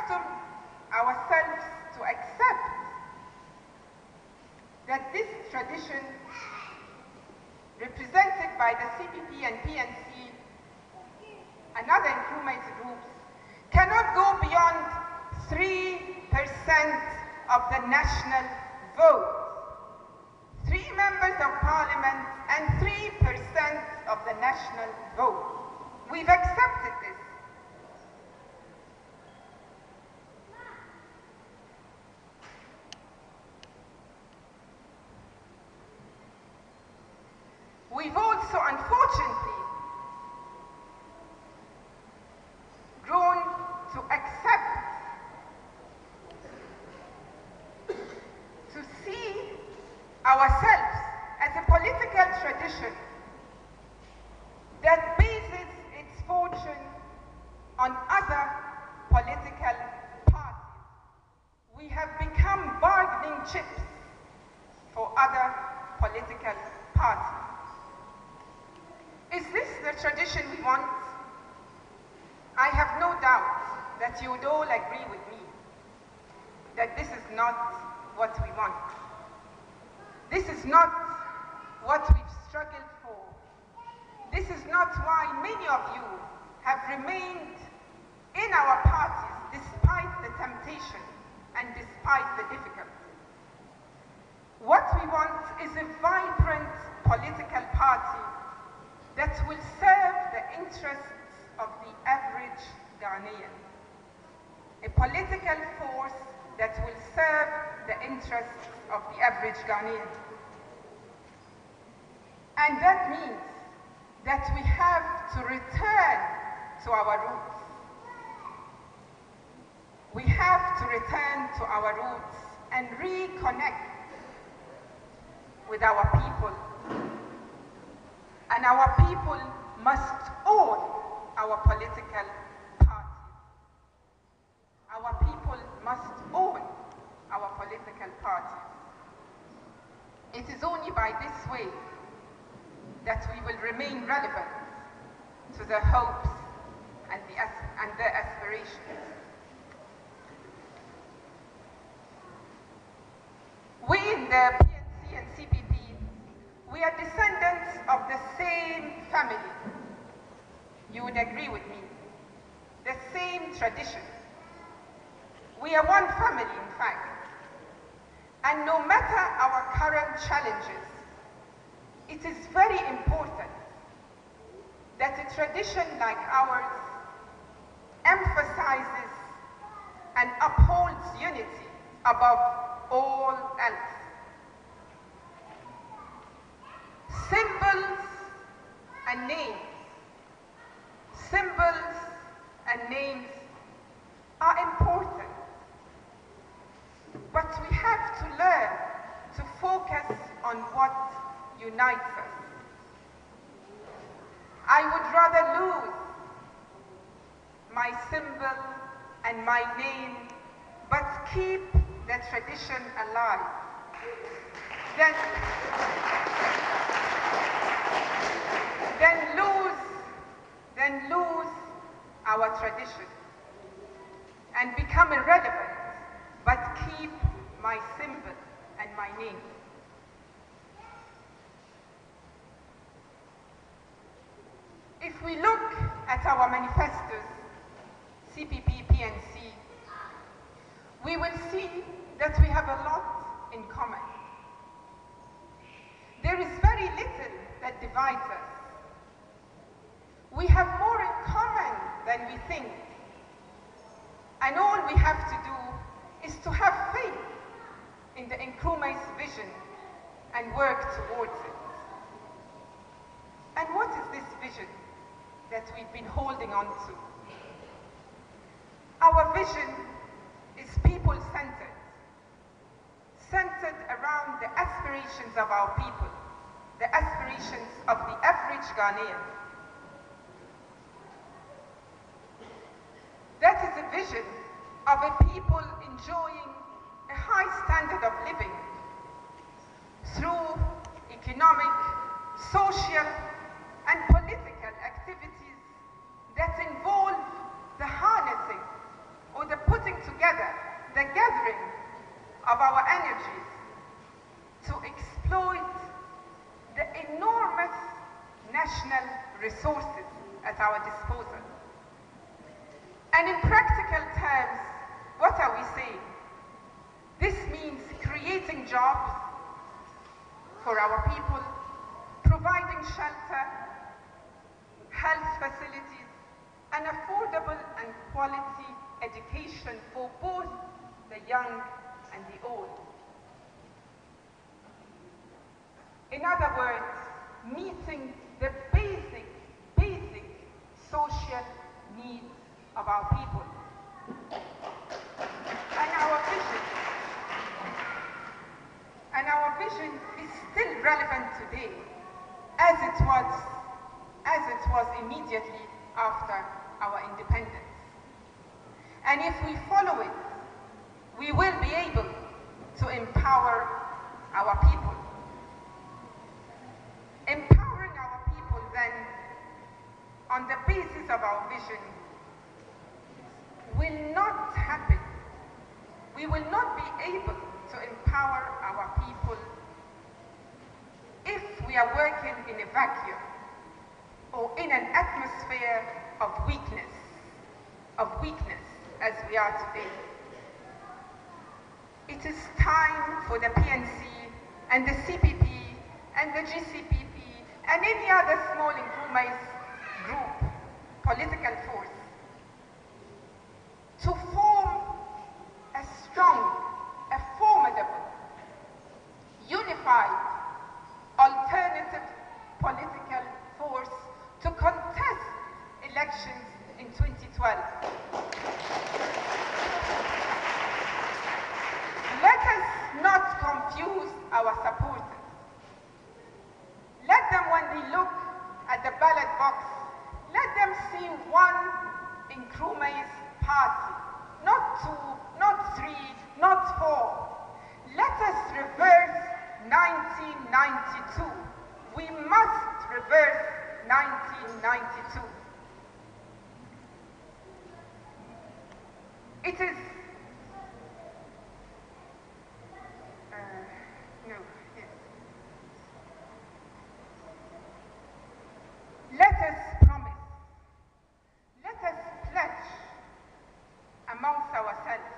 accustomed ourselves to accept that this tradition, represented by the CPP and PNC and other Nkrumahite groups, cannot go beyond 3% of the national vote. 3 members of parliament and 3% of the national vote. We've accepted this. We've also, unfortunately, grown to accept, to see ourselves as a political tradition that bases its fortune on other political parties. We have become bargaining chips for other political parties. Is this the tradition we want? I have no doubt that you would all agree with me that this is not what we want. This is not what we've struggled for. This is not why many of you have remained in our parties despite the temptation and despite the difficulty. What we want is a vibrant political party that will serve the interests of the average Ghanaian. A political force that will serve the interests of the average Ghanaian. And that means that we have to return to our roots. We have to return to our roots and reconnect with our people. And our people must own our political parties. Our people must own our political parties. It is only by this way that we will remain relevant to the hopes and the aspirations. We in the PNC and CPP, we are descendants of the same family. You would agree with me. The same tradition. We are one family, in fact. And no matter our current challenges, it is very important that a tradition like ours emphasizes and upholds unity above all else. Symbols and names. Symbols and names are important. But we have to learn to focus on what unites us. I would rather lose my symbol and my name, but keep the tradition alive than lose our tradition and become irrelevant, but keep my symbol and my name. If we look at our manifestos, CPP, PNC, we will see that we have a lot in common. There is very little that divides us. We have more in common than we think. And all we have to do is to have faith in the Nkrumah's vision and work towards it. And what is this vision that we've been holding on to? Our vision is people-centered, centered around the aspirations of our people, the aspirations of the average Ghanaian. That is a vision of a people enjoying a high standard of living through economic, social, and political activities that involve the harnessing or the putting gathering of our energies to exploit the enormous national resources at our disposal. And in practical terms, what are we saying? This means creating jobs for our people, providing shelter, health facilities, and affordable and quality education for both the young and the old. In other words, meeting the basic social needs of our people. And our vision is still relevant today as it was immediately after our independence. And if we follow it, we will be able to empower our people. Empowering our people then, on the basis of our vision, will not happen. We will not be able to empower our people if we are working in a vacuum or in an atmosphere of weakness as we are today. It is time for the PNC and the CPP and the GCPP and any other small Nkrumah's group, political force, to form a strong, a formidable, unified, alternative political force to contest elections in 2012. Let us not confuse our supporters. Let them, when they look at the ballot box, let them see one Nkrumah's party, not two, not three, not four. Let us reverse 1992. We must reverse 1992. It is Let us promise, let us pledge amongst ourselves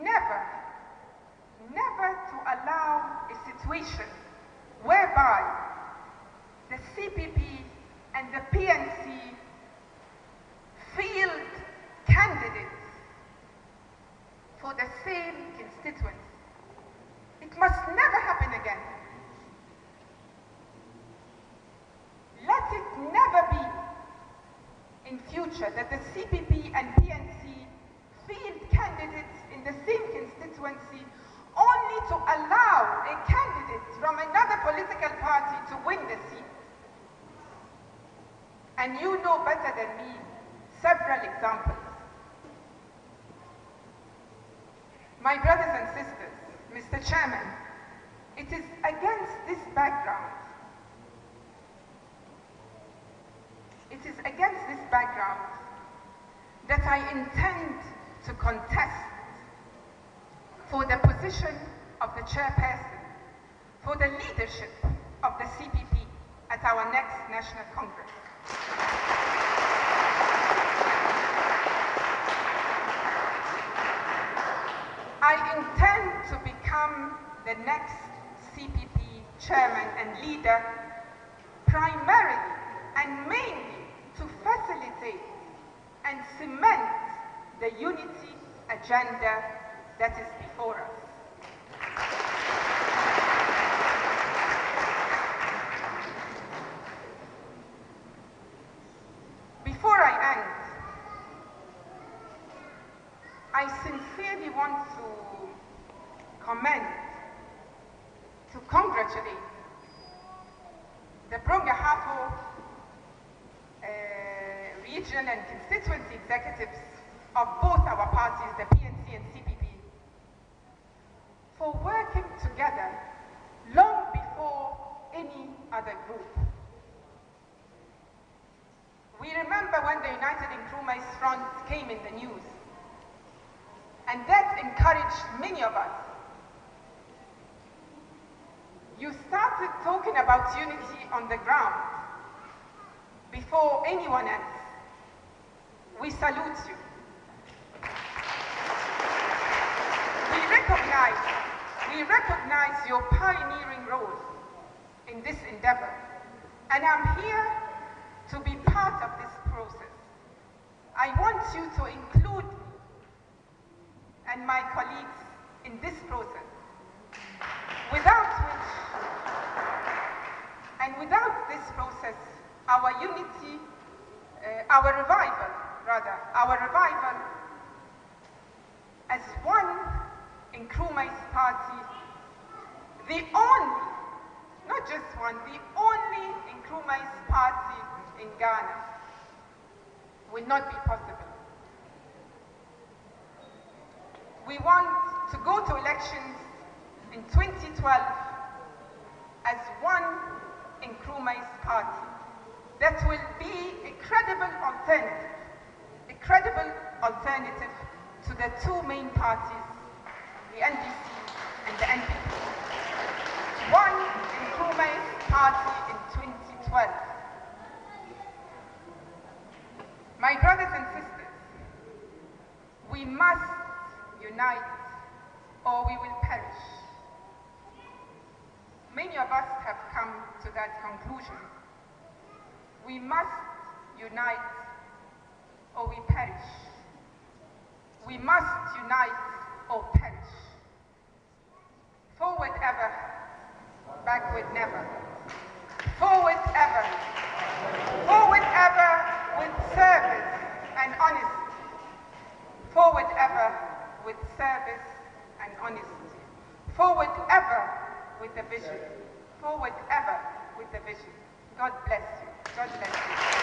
never to allow a situation whereby the CPP and the PNC field candidates for the same constituency. It must never happen again. Let it never be in future that the CPP and PNC field candidates in the same constituency only to allow a candidate from another political party to win the seat. And you know better than me several examples. My brothers and sisters, Mr. Chairman, it is against this background, that I intend to contest for the position of the chairperson, for the leadership of the CPP at our next National Congress. I intend to become the next CPP chairman and leader primarily and mainly to facilitate and cement the unity agenda that is before us. Before I end, I sincerely want to commend, to congratulate the Brong Ahafo region and constituency executives of both our parties, the PNC and CPP, for working together long before any other group. We remember when the United Nkrumah's Front came in the news, And that encouraged many of us. You started talking about unity on the ground before anyone else. We salute you. We recognize your pioneering role in this endeavor, and I'm here to be part of this process. I want you to include me and my colleagues in this process, without this process, our unity, our revival as one Nkrumah's party, the only, not just one, the only Nkrumah's party in Ghana, will not be possible. We want to go to elections in 2012 as one Nkrumah's party that will be a credible alternative to the two main parties, the NDC and the NPP. One Nkrumah's party in 2012. My brothers and sisters, we must unite or we will perish. Many of us have come to that conclusion. We must unite or we perish. We must unite or perish. Forward ever, backward never. Forward ever with service and honesty. Forward ever with service and honesty. Forward ever with the vision. Forward ever with the vision. God bless you. God bless you.